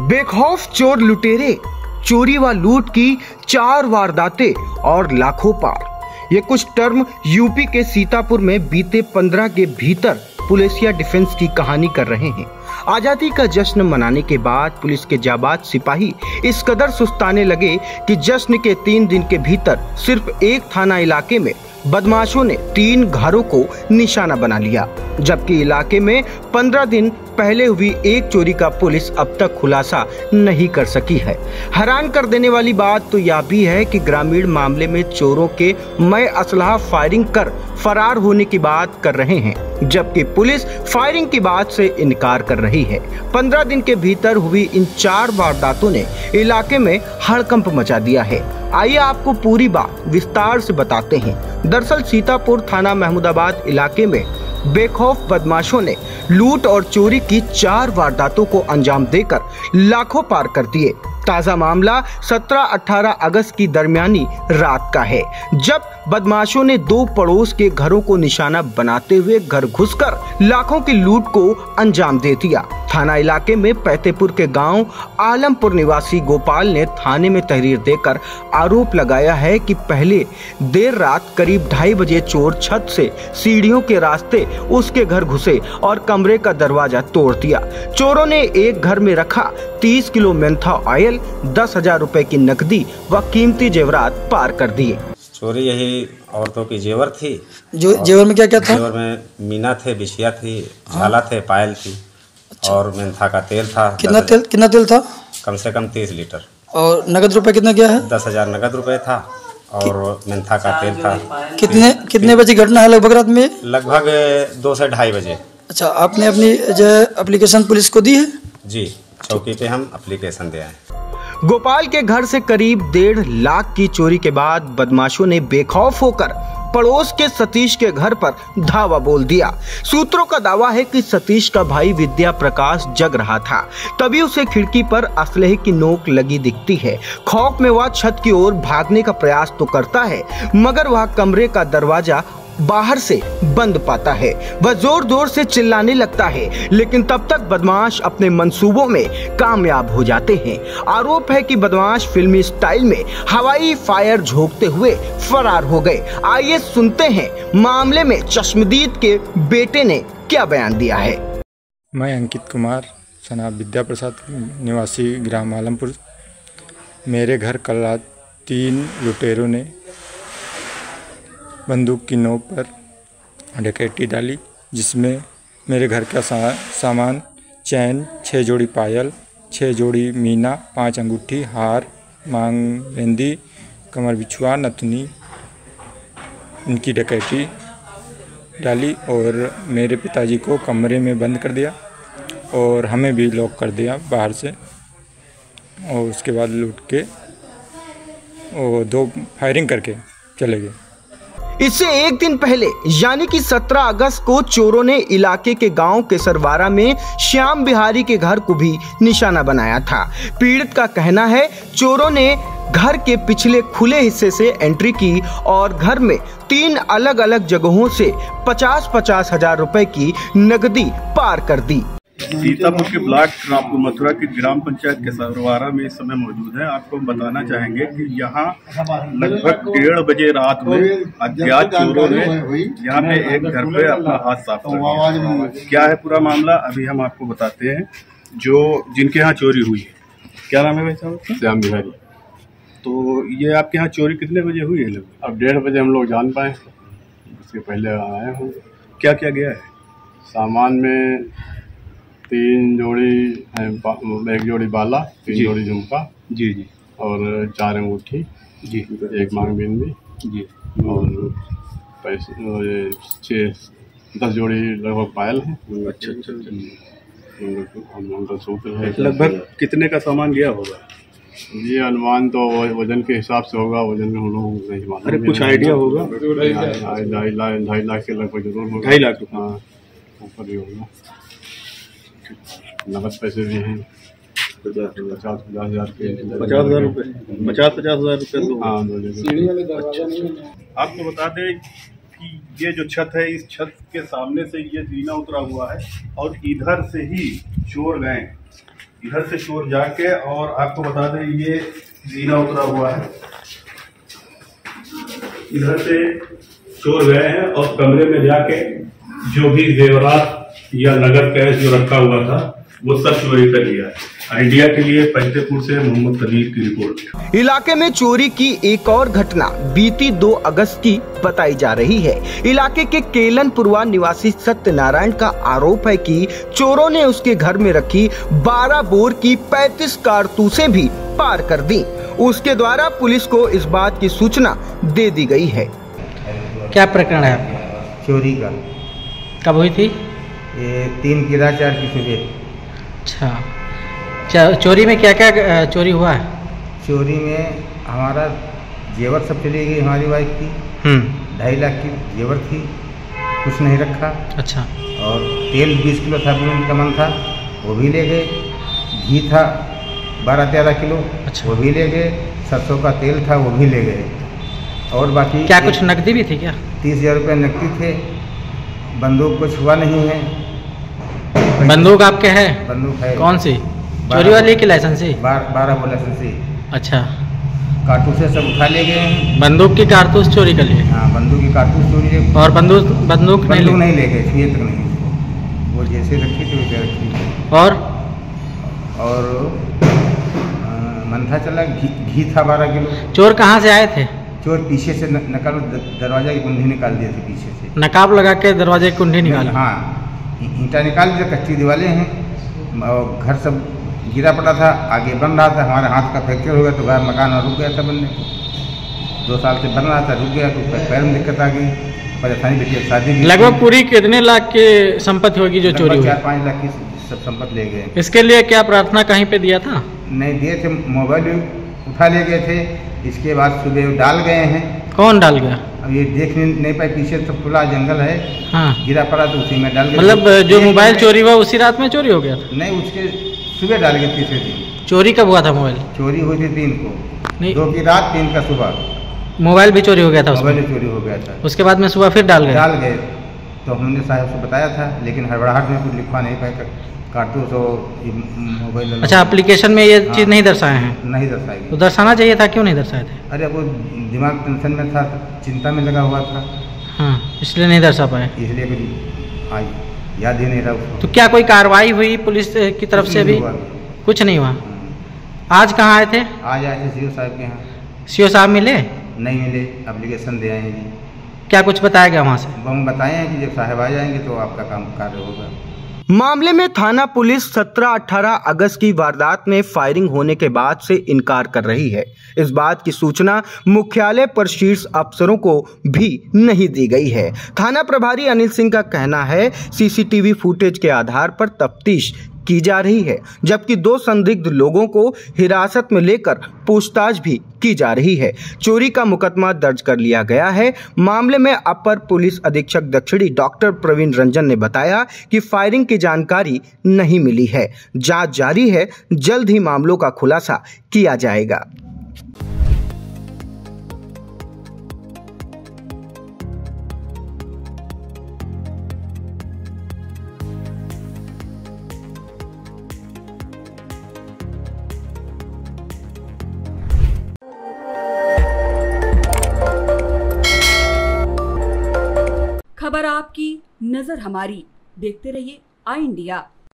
बेखौफ चोर लुटेरे, चोरी व लूट की 4 वारदातें और लाखों पार। ये कुछ टर्म यूपी के सीतापुर में बीते 15 के भीतर पुलिसिया डिफेंस की कहानी कर रहे हैं। आजादी का जश्न मनाने के बाद पुलिस के जाबाज सिपाही इस कदर सुस्ताने लगे कि जश्न के 3 दिन के भीतर सिर्फ एक थाना इलाके में बदमाशों ने 3 घरों को निशाना बना लिया, जबकि इलाके में 15 दिन पहले हुई एक चोरी का पुलिस अब तक खुलासा नहीं कर सकी है। हैरान कर देने वाली बात तो यह भी है कि ग्रामीण मामले में चोरों के मय असलहा फायरिंग कर फरार होने की बात कर रहे हैं, जबकि पुलिस फायरिंग की बात से इनकार कर रही है। 15 दिन के भीतर हुई इन 4 वारदातों ने इलाके में हड़कंप मचा दिया है। आइए आपको पूरी बात विस्तार से बताते हैं। दरअसल सीतापुर थाना महमूदाबाद इलाके में बेखौफ बदमाशों ने लूट और चोरी की 4 वारदातों को अंजाम देकर लाखों पार कर दिए। ताजा मामला 17-18 अगस्त की दरमियानी रात का है, जब बदमाशों ने 2 पड़ोस के घरों को निशाना बनाते हुए घर घुसकर लाखों की लूट को अंजाम दे दिया। थाना इलाके में पैतेपुर के गांव आलमपुर निवासी गोपाल ने थाने में तहरीर देकर आरोप लगाया है कि पहले देर रात करीब 2:30 बजे चोर छत से सीढ़ियों के रास्ते उसके घर घुसे और कमरे का दरवाजा तोड़ दिया। चोरों ने एक घर में रखा 30 किलो मेंथा ऑयल, 10,000 रुपए की नकदी व कीमती जेवरात पार कर दिए। चोरी यही औरतों की जेवर थी। जो जेवर में क्या क्या था? जेवर में मीना थे, बिछिया थी, झाला थे, पायल थी। अच्छा। और मेंथा का तेल था। कितना तेल था? कम से कम 30 लीटर। और नगद रुपए कितना गया है? 10,000 नगद रुपए था और मेंथा का तेल था। कितने बजे घटना है लगभग रात में? लगभग 2 से 2:30 बजे। अच्छा, आपने अपनी जो एप्लीकेशन पुलिस को दी है? जी, चौकी पे हम एप्लीकेशन दिया है। गोपाल के घर से करीब 1.5 लाख की चोरी के बाद बदमाशों ने बेखौफ होकर पड़ोस के सतीश के घर पर धावा बोल दिया। सूत्रों का दावा है कि सतीश का भाई विद्या प्रकाश जग रहा था, तभी उसे खिड़की पर असलहे की नोक लगी दिखती है। खौफ में वह छत की ओर भागने का प्रयास तो करता है, मगर वह कमरे का दरवाजा बाहर से बंद पाता है। वह जोर जोर से चिल्लाने लगता है, लेकिन तब तक बदमाश अपने मंसूबों में कामयाब हो जाते हैं। आरोप है कि बदमाश फिल्मी स्टाइल में हवाई फायर झोंकते हुए फरार हो गए। आइए सुनते हैं मामले में चश्मदीद के बेटे ने क्या बयान दिया है। मैं अंकित कुमार सना विद्या प्रसाद निवासी ग्राम आलमपुर। मेरे घर कल रात 3 लुटेरों ने बंदूक की नोक पर डकैती डाली, जिसमें मेरे घर का सामान चैन, 6 जोड़ी पायल, 6 जोड़ी मीना, 5 अंगूठी, हार, मांग मेहंदी, कमर बिछुआ, नथुनी, इनकी डकैती डाली और मेरे पिताजी को कमरे में बंद कर दिया और हमें भी लॉक कर दिया बाहर से। और उसके बाद लूट के 2 फायरिंग करके चले गए। इससे एक दिन पहले यानी कि 17 अगस्त को चोरों ने इलाके के गांव केसरवारा में श्याम बिहारी के घर को भी निशाना बनाया था। पीड़ित का कहना है चोरों ने घर के पिछले खुले हिस्से से एंट्री की और घर में 3 अलग अलग जगहों से 50-50 हजार रुपए की नकदी पार कर दी। सीतापुर के ब्लॉक मथुरा की ग्राम पंचायत के सरवारा में इस समय मौजूद है। आपको हम बताना चाहेंगे कि यहाँ लगभग 1:30 बजे रात में अज्ञात चोरों ने यहाँ पे एक घर पे अपना हाथ साफ कर दिया। क्या है पूरा मामला अभी हम आपको बताते हैं। जिनके यहाँ चोरी हुई है, क्या नाम है भाई साहब? श्याम बिहारी। तो ये आपके यहाँ चोरी कितने बजे हुई है? लगभग अब 1:30 बजे हम लोग जान पाए, उसके पहले आए हूँ। क्या क्या गया है? सामान में 3 जोड़ी 1 जोड़ी बाला, 3 जोड़ी झुमका जी और 4 अंगूठी जी, 1 मांग बिंदी जी और पैसे 10 जोड़ी लगभग पायल है। अच्छा। मंगलसूत्र है। लगभग कितने का सामान गया होगा? ये अनुमान तो वजन के हिसाब से होगा, वजन में हम लोग नहीं मालूम। अरे कुछ आइडिया होगा? 2.5 लाख के लगभग जरूर होगा। 2.5 लाख? हाँ, ऊपर ही होगा। नगद पैसे भी हैं 50-50 हजार के। 50,000 रुपये? 50-50 हजार रुपये तो हाँ, 2 जगह। अच्छा। आपको बता दें कि ये जो छत है, इस छत के सामने से ये जीना उतरा हुआ है और इधर से ही चोर गए इधर से चोर जाके, और आपको बता दें ये जीना उतरा हुआ है, इधर से चोर गए हैं और कमरे में जाके जो भी जेवरात या नगद कैश जो रखा हुआ था वो सब चोरी कर लिया। आइडिया के लिए फतेहपुर से मोहम्मद कबीर की रिपोर्ट। इलाके में चोरी की एक और घटना बीती 2 अगस्त की बताई जा रही है। इलाके के केलनपुरवा निवासी सत्यनारायण का आरोप है कि चोरों ने उसके घर में रखी 12 बोर की 35 कारतूसें भी पार कर दी। उसके द्वारा पुलिस को इस बात की सूचना दे दी गई है। क्या प्रकरण है आपका? चोरी का। कब हुई थी? ये 3 की रात 4 की सुबह। अच्छा, चोरी में क्या क्या चोरी हुआ है? चोरी में हमारा जेवर सब चली गई, हमारी वाइफ की 2.5 लाख की जेवर थी, कुछ नहीं रखा। अच्छा। और तेल 20 किलो था, का मन था, वो भी ले गए। घी था 12-13 किलो, अच्छा, वो भी ले गए। सरसों का तेल था, वो भी ले गए। और बाकी क्या कुछ नकदी भी थी क्या? 30,000 रुपये नकदी थे। बंदूक कुछ हुआ नहीं है। बंदूक आपके है? बंदूक है। कौन सी? चोरी वाली की लाइसेंसी? 12 वो लाइसेंसी। अच्छा। कारतूस सब उठा ले गए हैं। बंदूक की कारतूस चोरी कर लिए? हाँ, बंदूक की कारतूस चोरी ले। और बंदूक नहीं ले गए, छुए तक नहीं उसको। वो जैसे रखी थी वैसे रखी। और मंथा चला, घी था 12 किलो। चोर कहाँ से आए थे? चोर पीछे से नकालो, दरवाजा की कुंडी निकाल दिया थी पीछे से। नकाब लगा के दरवाजे की कुंडी निकाली? हाँ, ईंटा निकाल दिया, कच्ची दीवारें हैं और घर सब गिरा पड़ा था, आगे बन रहा था। हमारे हाथ का फ्रैक्चर हो गया तो घर मकान रुक गया था बनने को। 2 साल से बन रहा था, रुक गया तो पैर में दिक्कत आ गई, परेशानी बेटी शादी। लगभग पूरी कितने लाख की संपत्ति होगी जो चोरी हुई? 4-5 लाख की सब संपत्ति ले गए। इसके लिए क्या प्रार्थना कहीं पे दिया था? नहीं दिए थे, मोबाइल उठा ले गए थे। इसके बाद सुबह डाल गए हैं। कौन डाल गया? अब ये देख नहीं पाए, पीछे तो खुला जंगल है। हाँ, गिरा पड़ा तो उसी में डाल गए। मतलब जो मोबाइल चोरी हुआ उसी रात में चोरी हो गया था? नहीं, उसके सुबह डाल गए, तीसरे दिन। चोरी कब हुआ था मोबाइल? चोरी हुई थी 3 को, नहीं 2 की रात, 3 का सुबह। मोबाइल भी चोरी हो गया था? मोबाइल चोरी हो गया था। उसके बाद में सुबह फिर डाल गए? तो हमने साहब से बताया था, लेकिन हड़बड़ाहट में कुछ लिखवा नहीं पाए, कारतूस और मोबाइल। अच्छा, एप्लीकेशन में ये चीज़ नहीं दर्शाए हैं? नहीं दर्शाएगी। तो दर्शाना चाहिए था, क्यों नहीं दर्शाए थे? अरे वो दिमाग टेंशन में था, चिंता में लगा हुआ था। हाँ, इसलिए नहीं दर्शा पाए। इसलिए कुछ याद ही नहीं रहा उसको। तो क्या कोई कार्रवाई हुई पुलिस की तरफ से भी? कुछ नहीं हुआ। आज कहाँ आए थे? आज आए थे सीओ साहब के यहाँ। सीओ साहब मिले? नहीं मिले, एप्लीकेशन दे आए हैं जी। क्या कुछ बताया गया वहाँ से? हम बताए हैं कि जब साहब आ जाएंगे तो आपका काम कार्य होगा। मामले में थाना पुलिस 17-18 अगस्त की वारदात में फायरिंग होने के बाद से इनकार कर रही है। इस बात की सूचना मुख्यालय पर शीर्ष अफसरों को भी नहीं दी गई है। थाना प्रभारी अनिल सिंह का कहना है सीसीटीवी फुटेज के आधार पर तफ्तीश की जा रही है, जबकि 2 संदिग्ध लोगों को हिरासत में लेकर पूछताछ भी की जा रही है। चोरी का मुकदमा दर्ज कर लिया गया है। मामले में अपर पुलिस अधीक्षक दक्षिणी डॉक्टर प्रवीण रंजन ने बताया कि फायरिंग की जानकारी नहीं मिली है, जांच जारी है, जल्द ही मामलों का खुलासा किया जाएगा। खबर आपकी, नजर हमारी। देखते रहिए आई इंडिया।